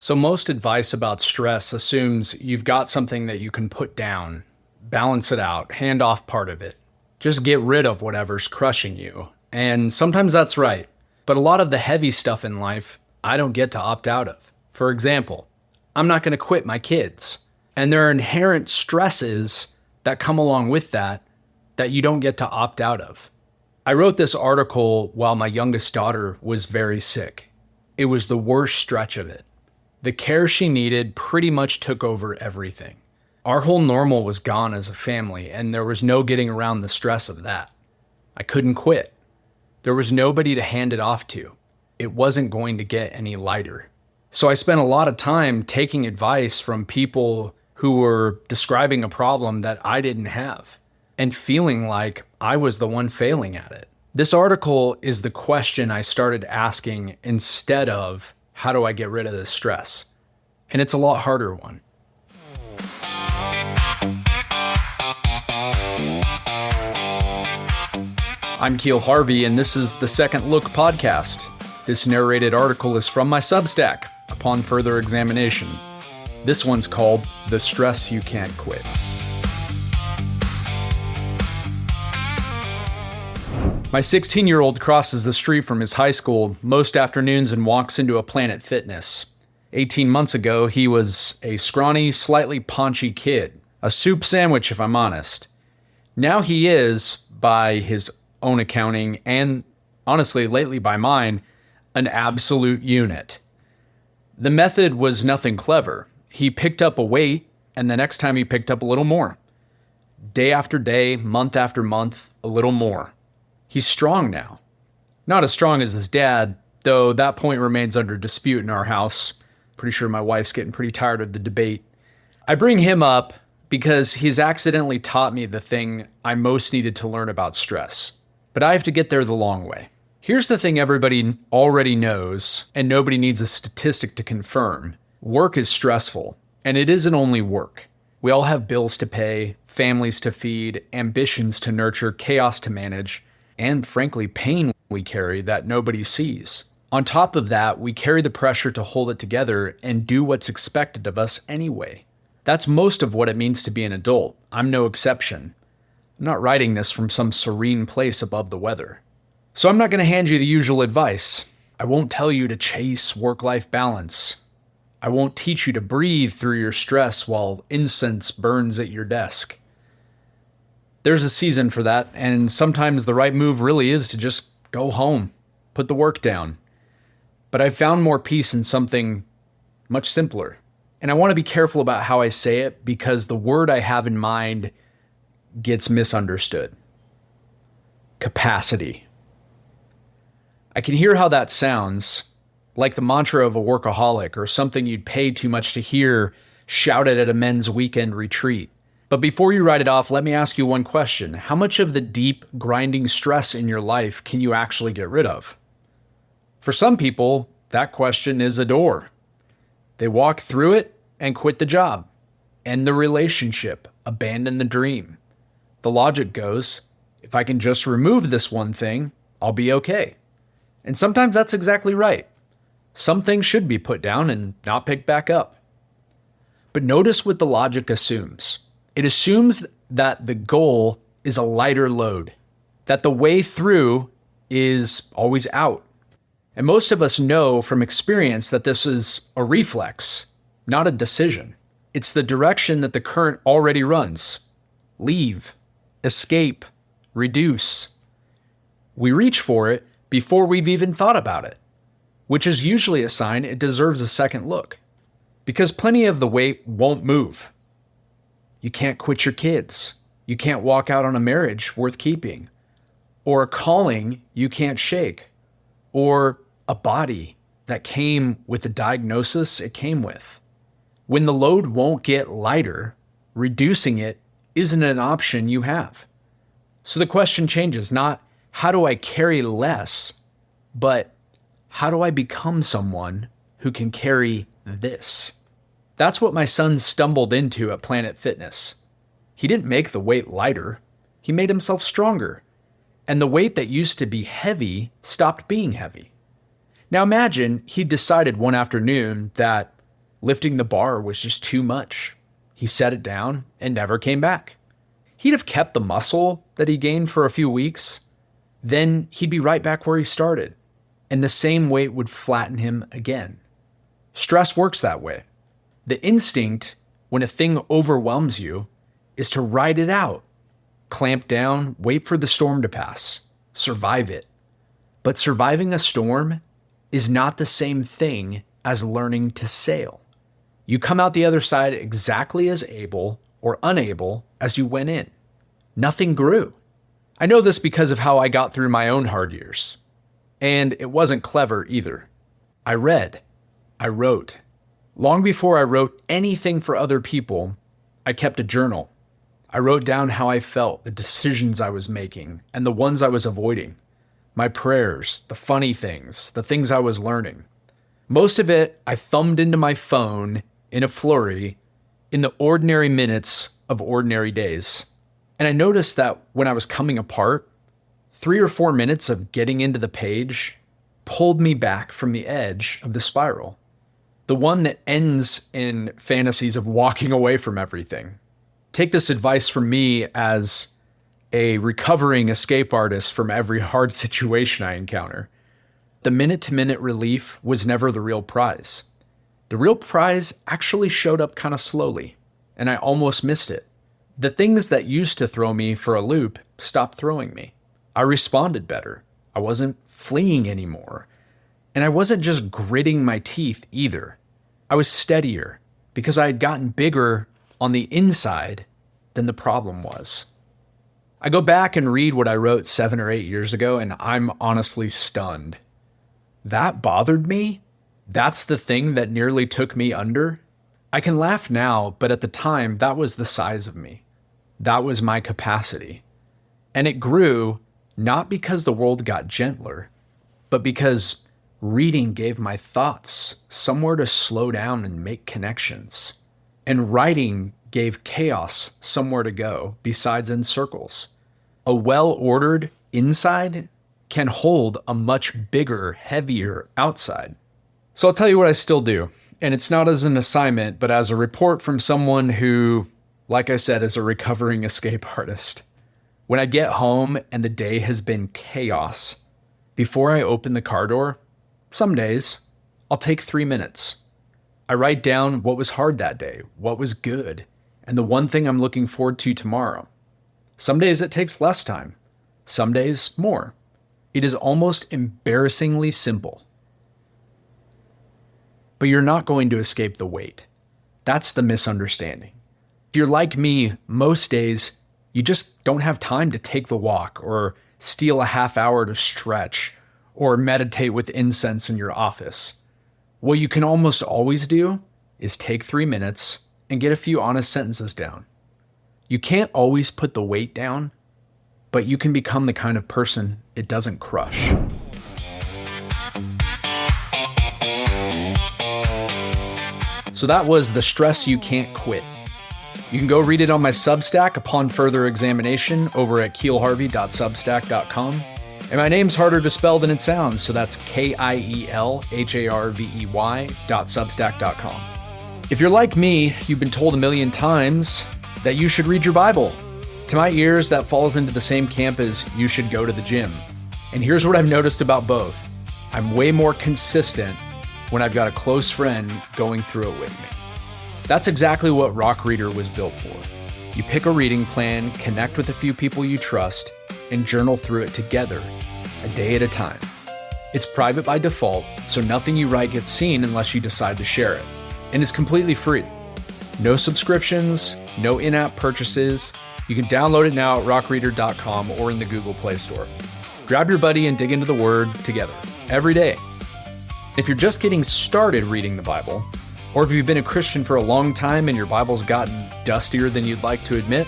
So most advice about stress assumes you've got something that you can put down, balance it out, hand off part of it. Just get rid of whatever's crushing you. And sometimes that's right. But a lot of the heavy stuff in life, I don't get to opt out of. For example, I'm not going to quit my kids. And there are inherent stresses that come along with that you don't get to opt out of. I wrote this article while my youngest daughter was very sick. It was the worst stretch of it. The care she needed pretty much took over everything. Our whole normal was gone as a family, and there was no getting around the stress of that. I couldn't quit. There was nobody to hand it off to. It wasn't going to get any lighter. So I spent a lot of time taking advice from people who were describing a problem that I didn't have and feeling like I was the one failing at it. This article is the question I started asking instead of, how do I get rid of this stress? And it's a lot harder one. I'm Kiel Harvey, and this is the Second Look podcast. This narrated article is from my Substack, upon further examination. This one's called The Stress You Can't Quit. My 16-year-old crosses the street from his high school most afternoons and walks into a Planet Fitness. 18 months ago, he was a scrawny, slightly paunchy kid. A soup sandwich, if I'm honest. Now he is, by his own accounting, and honestly, lately by mine, an absolute unit. The method was nothing clever. He picked up a weight, and the next time he picked up a little more. Day after day, month after month, a little more. He's strong now. Not as strong as his dad, though that point remains under dispute in our house. Pretty sure my wife's getting pretty tired of the debate. I bring him up because he's accidentally taught me the thing I most needed to learn about stress. But I have to get there the long way. Here's the thing everybody already knows, and nobody needs a statistic to confirm. Work is stressful, and it isn't only work. We all have bills to pay, families to feed, ambitions to nurture, chaos to manage, and frankly, pain we carry that nobody sees. On top of that, we carry the pressure to hold it together and do what's expected of us anyway. That's most of what it means to be an adult. I'm no exception. I'm not writing this from some serene place above the weather. So I'm not going to hand you the usual advice. I won't tell you to chase work-life balance. I won't teach you to breathe through your stress while incense burns at your desk. There's a season for that, and sometimes the right move really is to just go home, put the work down. But I've found more peace in something much simpler. And I want to be careful about how I say it because the word I have in mind gets misunderstood. Capacity. I can hear how that sounds, like the mantra of a workaholic or something you'd pay too much to hear shouted at a men's weekend retreat. But before you write it off, let me ask you one question. How much of the deep, grinding stress in your life can you actually get rid of? For some people, that question is a door. They walk through it and quit the job, end the relationship, abandon the dream. The logic goes, if I can just remove this one thing, I'll be okay. And sometimes that's exactly right. Some things should be put down and not picked back up. But notice what the logic assumes. It assumes that the goal is a lighter load, that the way through is always out. And most of us know from experience that this is a reflex, not a decision. It's the direction that the current already runs. Leave, escape, reduce. We reach for it before we've even thought about it, which is usually a sign it deserves a second look. Because plenty of the weight won't move. You can't quit your kids. You can't walk out on a marriage worth keeping. Or a calling you can't shake. Or a body that came with the diagnosis it came with. When the load won't get lighter, reducing it isn't an option you have. So the question changes, not how do I carry less, but how do I become someone who can carry this? That's what my son stumbled into at Planet Fitness. He didn't make the weight lighter. He made himself stronger. And the weight that used to be heavy stopped being heavy. Now imagine he decided one afternoon that Lifting the bar was just too much. He set it down and never came back. He'd have kept the muscle that he gained for a few weeks. Then he'd be right back where he started, and the same weight would flatten him again. Stress works that way. The instinct, when a thing overwhelms you, is to ride it out. Clamp down, wait for the storm to pass, survive it. But surviving a storm is not the same thing as learning to sail. You come out the other side exactly as able or unable as you went in. Nothing grew. I know this because of how I got through my own hard years. And it wasn't clever either. I read. I wrote. Long before I wrote anything for other people, I kept a journal. I wrote down how I felt, the decisions I was making, and the ones I was avoiding. My prayers, the funny things, the things I was learning. Most of it I thumbed into my phone in a flurry in the ordinary minutes of ordinary days. And I noticed that when I was coming apart, 3 or 4 minutes of getting into the page pulled me back from the edge of the spiral. The one that ends in fantasies of walking away from everything. Take this advice from me as a recovering escape artist from every hard situation I encounter. The minute-to-minute relief was never the real prize. The real prize actually showed up kind of slowly, and I almost missed it. The things that used to throw me for a loop stopped throwing me. I responded better. I wasn't fleeing anymore. And I wasn't just gritting my teeth either. I was steadier because I had gotten bigger on the inside than the problem was. I go back and read what I wrote 7 or 8 years ago, and I'm honestly stunned. That bothered me? That's the thing that nearly took me under? I can laugh now, but at the time, that was the size of me. That was my capacity. And it grew not because the world got gentler, but because reading gave my thoughts somewhere to slow down and make connections. And writing gave chaos somewhere to go besides in circles. A well-ordered inside can hold a much bigger, heavier outside. So I'll tell you what I still do. And it's not as an assignment, but as a report from someone who, like I said, is a recovering escape artist. When I get home and the day has been chaos, before I open the car door, some days, I'll take 3 minutes. I write down what was hard that day, what was good, and the one thing I'm looking forward to tomorrow. Some days it takes less time, some days more. It is almost embarrassingly simple. But you're not going to escape the weight. That's the misunderstanding. If you're like me, most days, you just don't have time to take the walk or steal a half hour to stretch or meditate with incense in your office. What you can almost always do is take 3 minutes and get a few honest sentences down. You can't always put the weight down, but you can become the kind of person it doesn't crush. So that was The Stress You Can't Quit. You can go read it on my Substack upon further examination over at kielharvey.substack.com. And my name's harder to spell than it sounds, so that's KIELHARVEY.substack.com. If you're like me, you've been told a million times that you should read your Bible. To my ears, that falls into the same camp as you should go to the gym. And here's what I've noticed about both. I'm way more consistent when I've got a close friend going through it with me. That's exactly what Rock Reader was built for. You pick a reading plan, connect with a few people you trust, and journal through it together, a day at a time. It's private by default, so nothing you write gets seen unless you decide to share it. And it's completely free. No subscriptions, no in-app purchases. You can download it now at rockreader.com or in the Google Play Store. Grab your buddy and dig into the Word together, every day. If you're just getting started reading the Bible, or if you've been a Christian for a long time and your Bible's gotten dustier than you'd like to admit,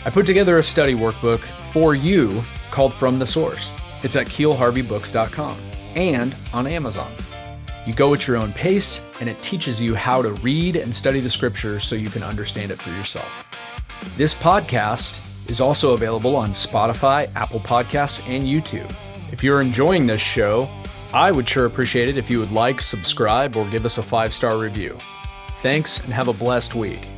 I put together a study workbook for you called From the Source. It's at kielharveybooks.com and on Amazon. You go at your own pace, and it teaches you how to read and study the scriptures so you can understand it for yourself. This podcast is also available on Spotify, Apple Podcasts, and YouTube. If you're enjoying this show, I would sure appreciate it if you would like, subscribe, or give us a 5-star review. Thanks and have a blessed week.